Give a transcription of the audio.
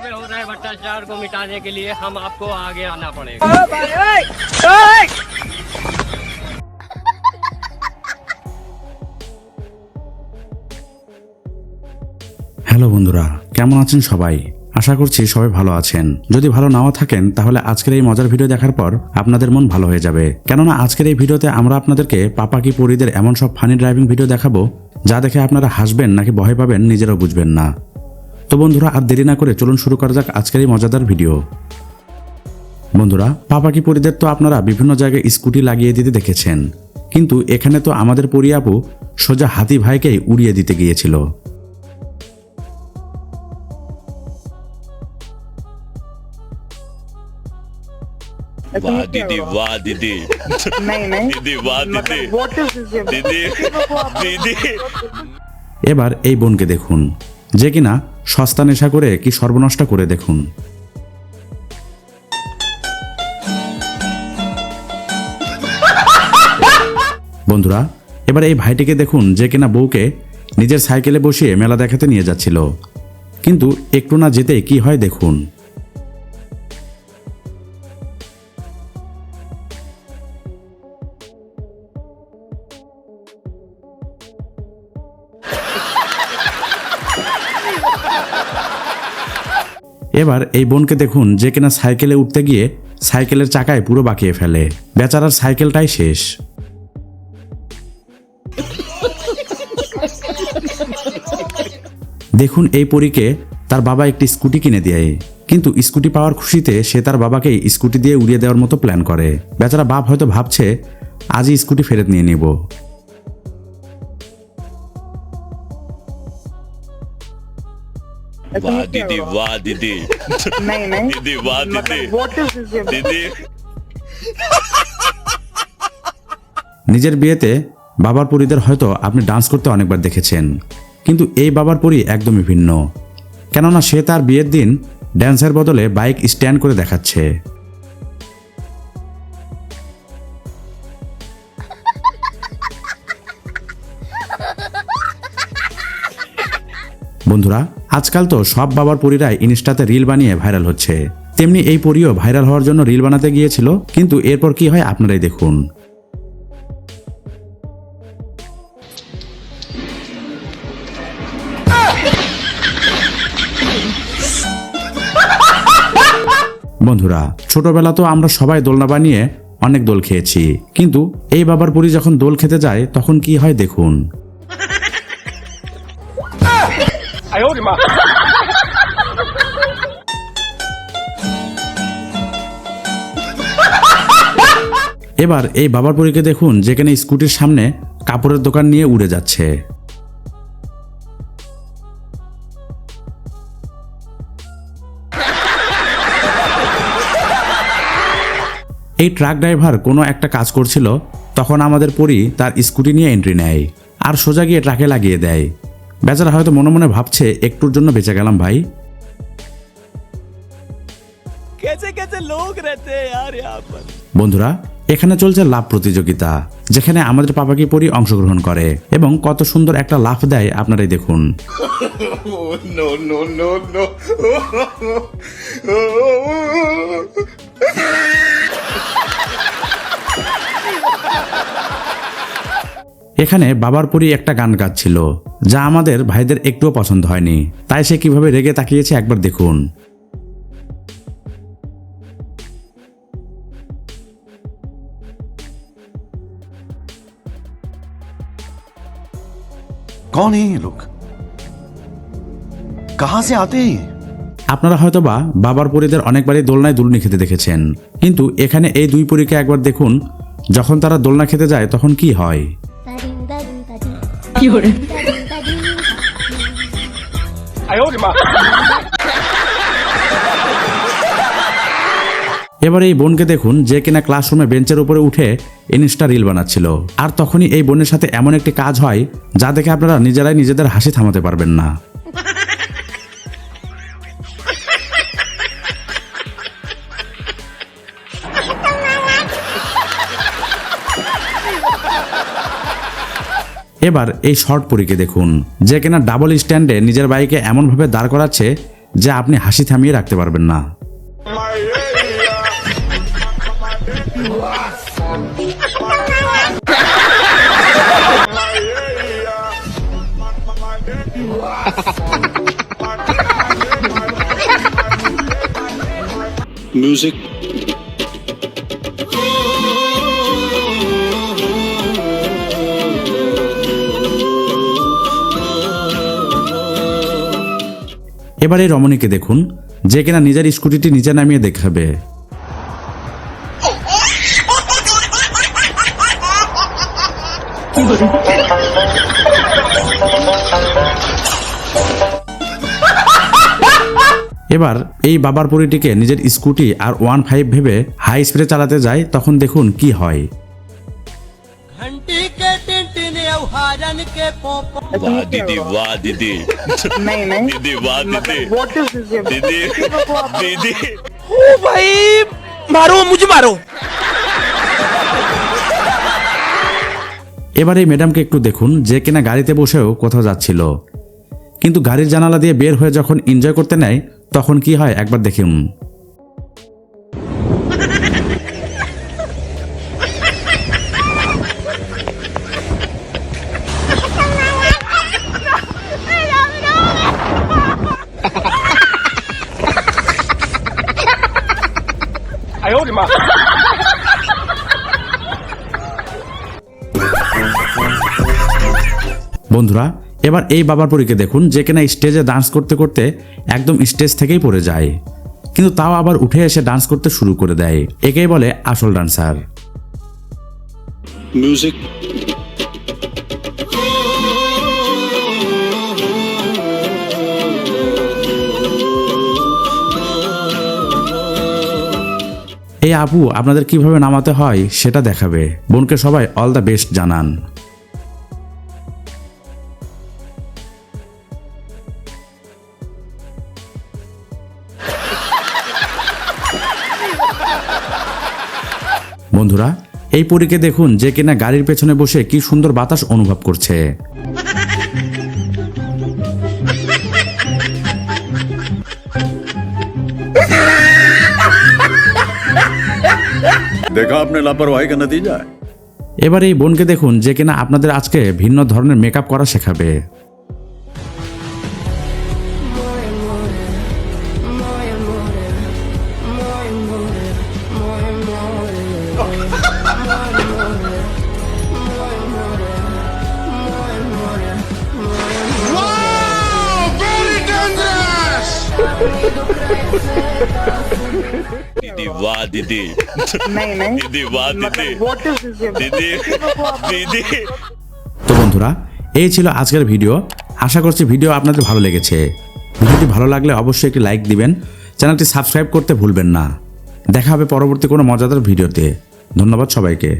पे हो रहा है भ्रष्टाचार को मिटाने के लिए हम आपको आगे आना पड़ेगा। হ্যালো বন্ধুরা, কেমন আছেন সবাই? আশা করছি সবাই ভালো আছেন। যদি ভালো নাও থাকেন তাহলে আজকের এই মজার ভিডিও দেখার পর আপনাদের মন ভালো হয়ে যাবে, কেননা আজকের এই ভিডিওতে আমরা আপনাদেরকে পাপা কি পরিদের এমন সব ফানি ড্রাইভিং ভিডিও দেখাবো যা দেখে আপনারা হাসবেন নাকি ভয় পাবেন নিজেরাও বুঝবেন না। তো বন্ধুরা, আর দেরি না করে চলুন শুরু করা যাক আজকের এই মজাদার ভিডিও। বন্ধুরা, পাপা কি পরিদের তো আপনারা বিভিন্ন জায়গায় স্কুটি লাগিয়ে দিতে দেখেছেন, কিন্তু এখানে তো আমাদের পরি আপু সোজা হাতি ভাইকেই উড়িয়ে দিতে গিয়েছিল। वाह दीदी, वाह दीदी, नहीं दीदी वाह दीदी, व्हाट इज दिस दीदी दीदी। এবার এই বোনকে দেখুন, যে কিনা সস্তা নেশা করে কি সর্বনষ্ট করে দেখুন। বন্ধুরা, এবার এই ভাইটিকে দেখুন, যে কিনা বউকে নিজের সাইকেলে বসিয়ে মেলা দেখাতে নিয়ে যাচ্ছিল, কিন্তু একটু না যেতেই কি হয় দেখুন। এবার এই বোনকে দেখুন, যে কিনা সাইকেলে উঠতে গিয়ে সাইকেলের চাকায় পুরো বাঁকিয়ে ফেলে, বেচারার সাইকেলটাই শেষ। দেখুন এই পরীকে তার বাবা একটি স্কুটি কিনে দেয়, কিন্তু স্কুটি পাওয়ার খুশিতে সে তার বাবাকেই স্কুটি দিয়ে উড়িয়ে দেওয়ার মতো প্ল্যান করে। বেচারা বাপ হয়তো ভাবছে আজই স্কুটি ফেরত নিয়ে নেব। वाह दीदी, वाह दीदी, नहीं दीदी वाह दीदी, व्हाट इज दिस दीदी। নিজের বিয়েতে বাবার পরীদের হয়তো আপনি ডান্স করতে অনেকবার দেখেছেন, কিন্তু এই বাবার পরী একদমই ভিন্ন, কেননা সে তার বিয়ের দিন ড্যান্সের বদলে বাইক স্ট্যান্ড করে দেখাচ্ছে। বন্ধুরা, আজকাল তো সব বাবার পরীরাই ইনস্টাতে রিল বানিয়ে ভাইরাল হচ্ছে, তেমনি এই পরীও ভাইরাল হওয়ার জন্য রিল বানাতে গিয়েছিল, কিন্তু এরপর কি হয় আপনারাই দেখুন। বন্ধুরা, ছোটবেলা তো আমরা সবাই দোলনা বানিয়ে অনেক দোল খেয়েছি, কিন্তু এই বাবার পরী যখন দোল খেতে যায় তখন কি হয় দেখুন। এবার এই বাবার পরীকে দেখুন, যেখানে স্কুটির সামনে কাপড়ের দোকান নিয়ে উড়ে যাচ্ছে। এই ট্রাক ড্রাইভার কোনো একটা কাজ করছিল, তখন আমাদের পরী তার স্কুটি নিয়ে এন্ট্রি নেয় আর সোজা গিয়ে ট্রাকে লাগিয়ে দেয়। বেচারা হয়তো মনে মনে ভাবছে একটুর জন্য বেঁচে গেলাম ভাই। कैसे कैसे लोग रहते हैं यार यहाँ पर। বন্ধুরা, এখানে চলছে লাফ প্রতিযোগিতা, যেখানে আমাদের পাপা কি পরী অংশগ্রহণ করে এবং কত সুন্দর একটা লাফ দেয় আপনারাই দেখুন। No no no no. এখানে বাবার পরী একটা গান গাচ্ছিল, যা আমাদের ভাইদের একটুও পছন্দ হয়নি, তাই সে কিভাবে রেগে তাকিয়েছে একবার দেখুন। कौन है ये लोग? कहां से आते हैं? আপনারা হয়তোবা বাবার পরীদের অনেকবারই দোলনায় দুলনি খেতে দেখেছেন, কিন্তু এখানে এই দুই পরীকে একবার দেখুন, যখন তারা দোলনা খেতে যায় তখন কি হয়। এবার এই বোনকে দেখুন, যে কিনা ক্লাসরুমে বেঞ্চের উপরে উঠে ইনস্টা রিল বানাচ্ছিল, আর তখনই এই বোনের সাথে এমন একটি কাজ হয় যা দেখে আপনারা নিজেরাই নিজেদের হাসি থামাতে পারবেন না। এবার এই শর্ট পরীকে দেখুন, যে কিনা ডাবল স্ট্যান্ডে নিজের বাইকে এমনভাবে দাঁড় করাচ্ছে যা আপনি হাসি থামিয়ে রাখতে পারবেন না। Music. এবার এই রমণীকে দেখুন, যে কিনা নিজের স্কুটিটি নিচে নামিয়ে দেখাবে। এবার এই বাবার পরীটিকে নিজের স্কুটি আর 15 ভেবে হাই স্পিডে চালাতে যায়, তখন দেখুন কি হয়। घंटी के टिनटिने हारन के पोपो वाह दीदी, वाह दीदी नहीं नहीं दीदी वाह दीदी व्हाट इज दिस दीदी दीदी ओ भाई मारो मुझे मारो। এবার এই ম্যাডামকে একটু দেখুন, যে কিনা গাড়িতে বসেও কোথাও যাচ্ছিল, কিন্তু গাড়ির জানালা দিয়ে বের হয়ে যখন এনজয় করতে নেয় তখন কি হয় একবার দেখুন। বন্ধুরা, এবার এই বাবার পরীকে দেখুন, যে কিনা স্টেজে ডান্স করতে করতে একদম স্টেজ থেকেই পড়ে যায়, কিন্তু তাও আবার উঠে এসে ডান্স করতে শুরু করে দেয়। একেই বলে আসল ডান্সার। Music. এই আপু আপনাদের কিভাবে নামাতে হয় সেটা দেখাবে। বোনকে সবাই অল দ্য বেস্ট জানান। বন্ধুরা, এই পরীকে দেখুন, যে কিনা গাড়ির পেছনে বসে কি সুন্দর বাতাস অনুভব করছে। देखा आपने लापरवाही का नतीजा है। এবার এই বোনকে দেখুন, যে কিনা আপনাদের আজকে ভিন্ন ধরনের মেকআপ করা শেখাবে। दीदी वाह दीदी नहीं नहीं दीदी वाह दीदी व्हाट इज दिस दीदी दीदी তো বন্ধুরা, এই ছিল আজকের ভিডিও। আশা করছি ভিডিও আপনাদের ভালো লেগেছে। ভিডিওটি ভালো লাগলে অবশ্যই একটি লাইক দিবেন, চ্যানেলটি সাবস্ক্রাইব করতে ভুলবেন না। দেখা হবে পরবর্তী কোনো মজাদার ভিডিওতে। ধন্যবাদ সবাইকে।